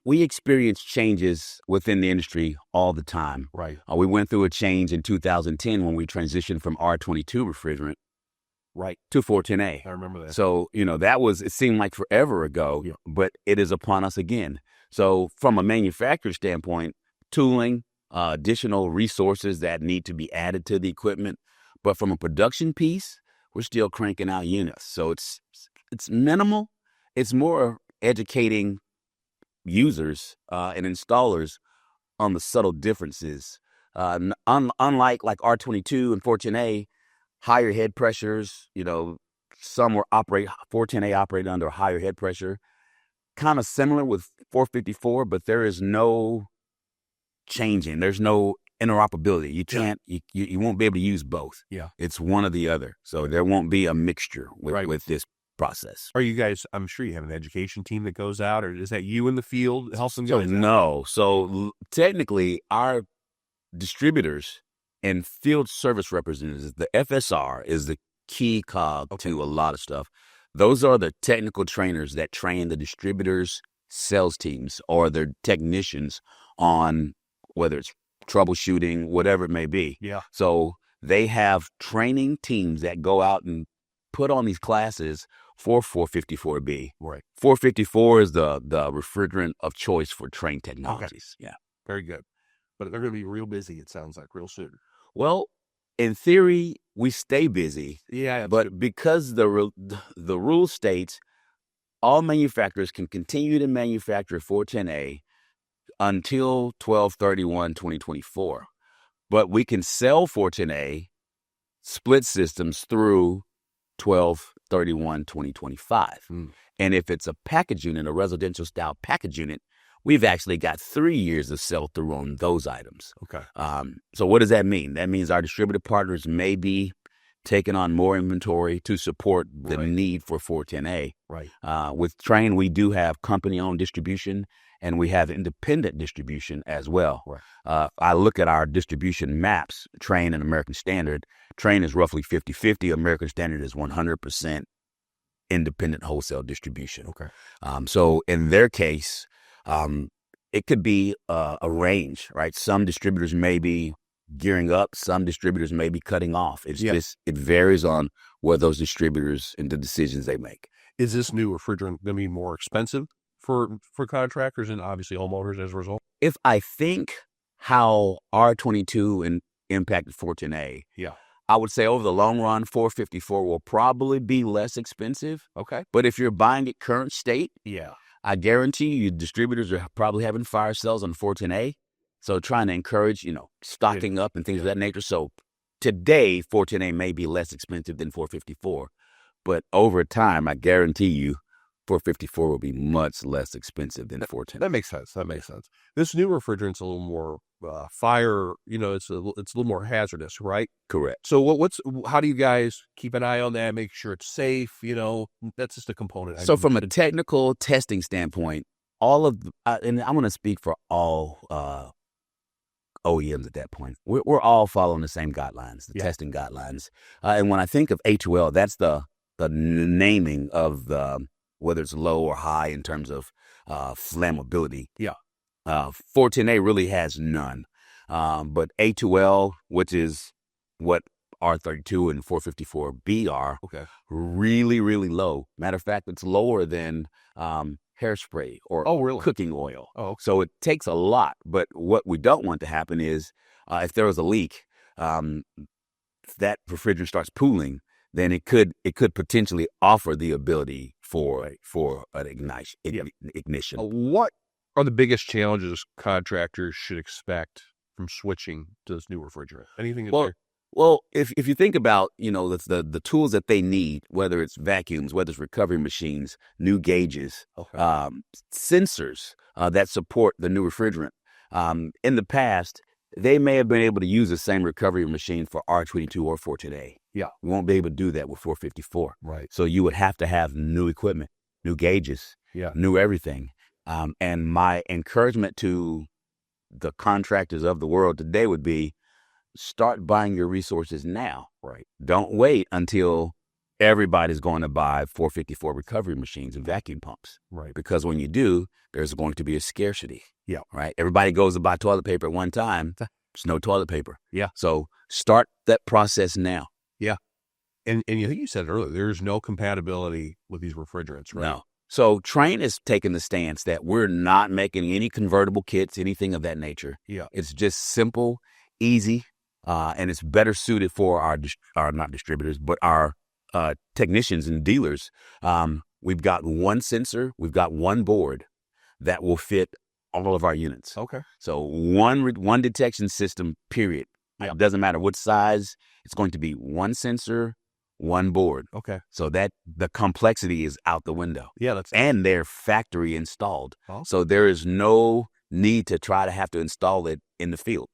we experience changes within the industry all the time. Right. We went through a change in 2010 when we transitioned from R22 refrigerant Right. to 410A. I remember that. So, it seemed like forever ago, but it is upon us again. So from a manufacturer standpoint, tooling, additional resources that need to be added to the equipment. But from a production piece, we're still cranking out units. So it's minimal. It's more educating users and installers on the subtle differences. Unlike like R22 and 410A, higher head pressures, some will operate, 410A operate under a higher head pressure. Kind of similar with 454, but there is no changing. There's no interoperability. You can't, you won't be able to use both. Yeah. It's one or the other. So there won't be a mixture with this process. Are you guys, I'm sure you have an education team that goes out, or is that you in the field helping guys? No. So technically our distributors and field service representatives, the FSR is the key cog to a lot of stuff. Those are the technical trainers that train the distributors, sales teams, or their technicians on whether it's troubleshooting, whatever it may be. Yeah. So they have training teams that go out and put on these classes for 454B. Right. 454 is the refrigerant of choice for Trane Technologies. Okay. Yeah. Very good. But they're going to be real busy, it sounds like, real soon. Well, in theory, we stay busy. Yeah. But because the rule states all manufacturers can continue to manufacture 410A until 12/31/2024. But we can sell 410A split systems through 12/31/2025. And if it's a package unit, a residential style package unit, we've actually got 3 years of sell-through on those items. Okay. So what does that mean? That means our distributor partners may be taking on more inventory to support the need for 410A. Right. With Trane, we do have company-owned distribution, and we have independent distribution as well. Right. I look at our distribution maps, Trane and American Standard. Trane is roughly 50-50. American Standard is 100% independent wholesale distribution. Okay. So in their case, it could be a range, right? Some distributors may be gearing up. Some distributors may be cutting off. It's just, it varies on what those distributors and the decisions they make. Is this new refrigerant going to be more expensive for contractors and obviously homeowners as a result? If I think how R22 impacted 410A, I would say over the long run, 454 will probably be less expensive. Okay. But if you're buying it current state, yeah, I guarantee you distributors are probably having fire sales on 410A. So trying to encourage, stocking up and things of that nature. So today, 410A may be less expensive than 454. But over time, I guarantee you, 454 will be much less expensive than 410. That makes sense. This new refrigerant's a little more fire, it's a little more hazardous, right? Correct. So how do you guys keep an eye on that, make sure it's safe? That's just a component. So from a technical testing standpoint, all of and I'm going to speak for all OEMs at that point. We're all following the same guidelines, the testing guidelines. And when I think of A2L, that's the naming of whether it's low or high in terms of flammability. Yeah. 410A really has none. But A2L, which is what R32 and 454B are, really, really low. Matter of fact, it's lower than hairspray or cooking oil. Oh, okay. So it takes a lot. But what we don't want to happen is if there was a leak, if that refrigerant starts pooling, then it could potentially offer the ability for an ignition. What are the biggest challenges contractors should expect from switching to this new refrigerant? Anything? Well, if you think about the tools that they need, whether it's vacuums, whether it's recovery machines, new gauges, sensors that support the new refrigerant. In the past, they may have been able to use the same recovery machine for R22 or 410A. Yeah. We won't be able to do that with 454. Right. So you would have to have new equipment, new gauges, new everything. And my encouragement to the contractors of the world today would be start buying your resources now. Right. Don't wait until everybody's going to buy 454 recovery machines and vacuum pumps. Right. Because when you do, there's going to be a scarcity. Yeah. Right. Everybody goes to buy toilet paper at one time. There's no toilet paper. Yeah. So start that process now. Yeah. And you think you said it earlier, there's no compatibility with these refrigerants, right? No. So Trane is taking the stance that we're not making any convertible kits, anything of that nature. Yeah. It's just simple, easy, and it's better suited for our not distributors, but our technicians and dealers. We've got one sensor, we've got one board that will fit all of our units. Okay. So one detection system, period. Yeah. It doesn't matter what size. It's going to be one sensor, one board. Okay. So that the complexity is out the window. Yeah, and they're factory installed. Oh. So there is no need to try to have to install it in the field.